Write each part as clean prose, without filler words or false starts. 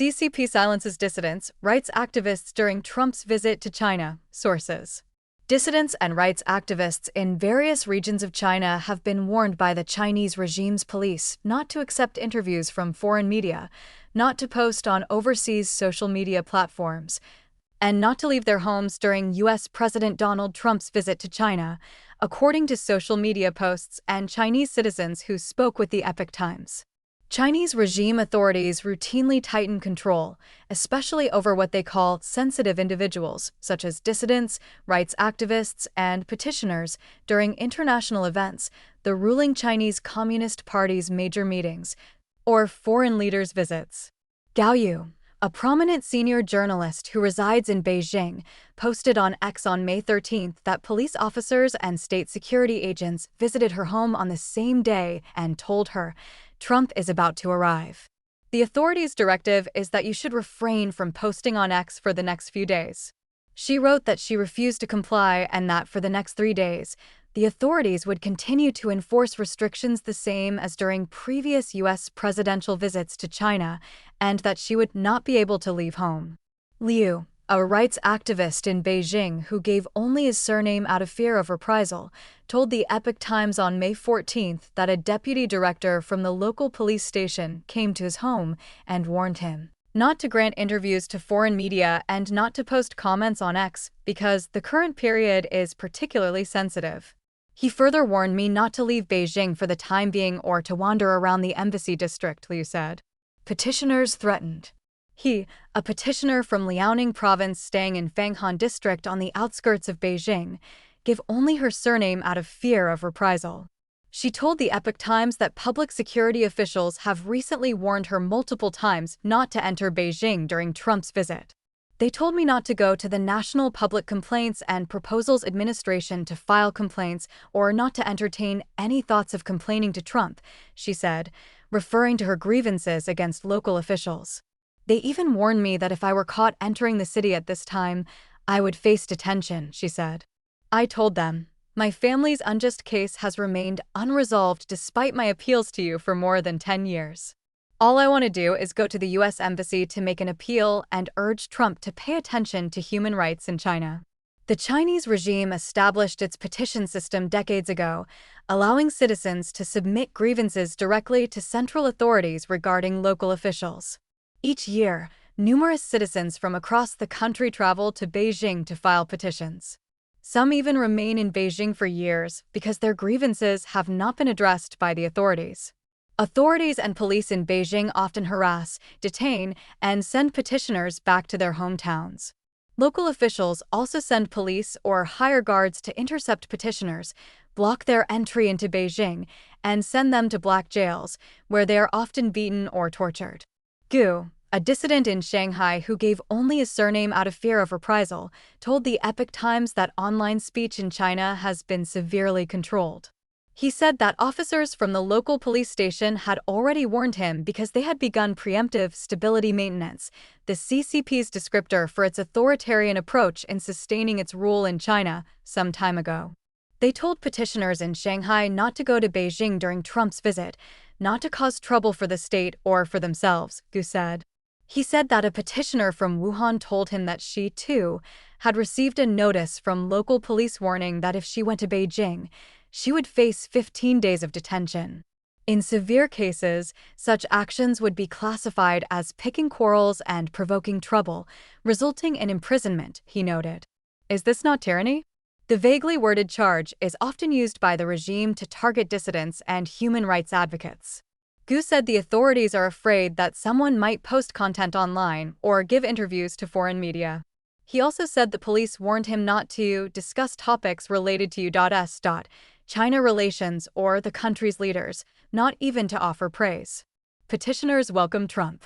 CCP silences dissidents, rights activists during Trump's visit to China. Sources. Dissidents and rights activists in various regions of China have been warned by the Chinese regime's police not to accept interviews from foreign media, not to post on overseas social media platforms, and not to leave their homes during U.S. President Donald Trump's visit to China, according to social media posts and Chinese citizens who spoke with the Epoch Times. Chinese regime authorities routinely tighten control, especially over what they call sensitive individuals, such as dissidents, rights activists, and petitioners, during international events, the ruling Chinese Communist Party's major meetings, or foreign leaders' visits. Gao Yu, a prominent senior journalist who resides in Beijing, posted on X on May 13 that police officers and state security agents visited her home on the same day and told her, "Trump is about to arrive." The authorities' directive is that you should refrain from posting on X for the next few days. She wrote that she refused to comply and that for the next 3 days, the authorities would continue to enforce restrictions the same as during previous U.S. presidential visits to China, and that she would not be able to leave home. Liu, a rights activist in Beijing who gave only his surname out of fear of reprisal, told the Epoch Times on May 14 that a deputy director from the local police station came to his home and warned him not to grant interviews to foreign media and not to post comments on X because the current period is particularly sensitive. He further warned me not to leave Beijing for the time being or to wander around the embassy district, Liu said. Petitioners threatened. He, a petitioner from Liaoning province staying in Fanghan district on the outskirts of Beijing, gave only her surname out of fear of reprisal. She told the Epoch Times that public security officials have recently warned her multiple times not to enter Beijing during Trump's visit. They told me not to go to the National Public Complaints and Proposals Administration to file complaints or not to entertain any thoughts of complaining to Trump, she said, referring to her grievances against local officials. They even warned me that if I were caught entering the city at this time, I would face detention, she said. I told them, "My family's unjust case has remained unresolved despite my appeals to you for more than 10 years. All I want to do is go to the U.S. Embassy to make an appeal and urge Trump to pay attention to human rights in China." The Chinese regime established its petition system decades ago, allowing citizens to submit grievances directly to central authorities regarding local officials. Each year, numerous citizens from across the country travel to Beijing to file petitions. Some even remain in Beijing for years because their grievances have not been addressed by the authorities. Authorities and police in Beijing often harass, detain, and send petitioners back to their hometowns. Local officials also send police or hire guards to intercept petitioners, block their entry into Beijing, and send them to black jails, where they are often beaten or tortured. Gu, a dissident in Shanghai who gave only his surname out of fear of reprisal, told the Epoch Times that online speech in China has been severely controlled. He said that officers from the local police station had already warned him because they had begun preemptive stability maintenance, the CCP's descriptor for its authoritarian approach in sustaining its rule in China, some time ago. They told petitioners in Shanghai not to go to Beijing during Trump's visit, not to cause trouble for the state or for themselves, Gu said. He said that a petitioner from Wuhan told him that she, too, had received a notice from local police warning that if she went to Beijing, she would face 15 days of detention. In severe cases, such actions would be classified as picking quarrels and provoking trouble, resulting in imprisonment, he noted. Is this not tyranny? The vaguely worded charge is often used by the regime to target dissidents and human rights advocates. Gu said the authorities are afraid that someone might post content online or give interviews to foreign media. He also said the police warned him not to discuss topics related to U.S. China relations or the country's leaders, not even to offer praise. Petitioners welcome Trump.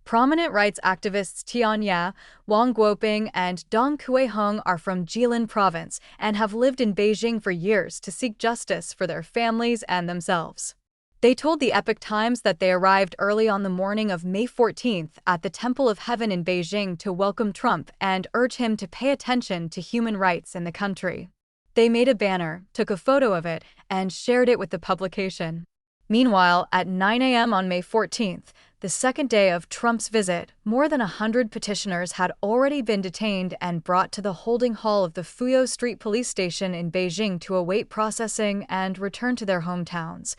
Prominent rights activists Tian Ya, Wang Guoping, and Dong Kuei-hung are from Jilin province and have lived in Beijing for years to seek justice for their families and themselves. They told the Epoch Times that they arrived early on the morning of May 14th at the Temple of Heaven in Beijing to welcome Trump and urge him to pay attention to human rights in the country. They made a banner, took a photo of it, and shared it with the publication. Meanwhile, at 9 a.m. on May 14th, the second day of Trump's visit, more than 100 petitioners had already been detained and brought to the holding hall of the Fuyao Street police station in Beijing to await processing and return to their hometowns.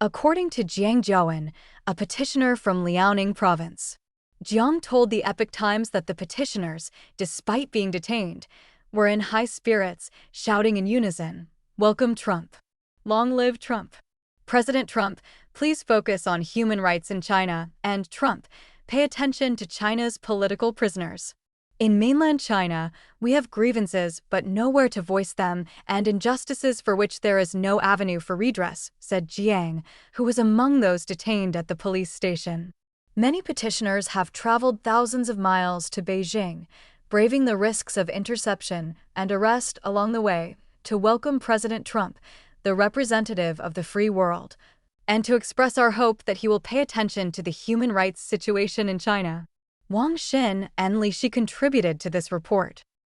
According to Jiang Jiawen, a petitioner from Liaoning province, Jiang told the Epoch Times that the petitioners, despite being detained, were in high spirits, shouting in unison, "Welcome Trump! Long live Trump! President Trump, please focus on human rights in China, and Trump, pay attention to China's political prisoners. In mainland China, we have grievances but nowhere to voice them and injustices for which there is no avenue for redress," said Jiang, who was among those detained at the police station. Many petitioners have traveled thousands of miles to Beijing, braving the risks of interception and arrest along the way, to welcome President Trump, the representative of the free world, and to express our hope that he will pay attention to the human rights situation in China. Wang Xin and Li Shi contributed to this report.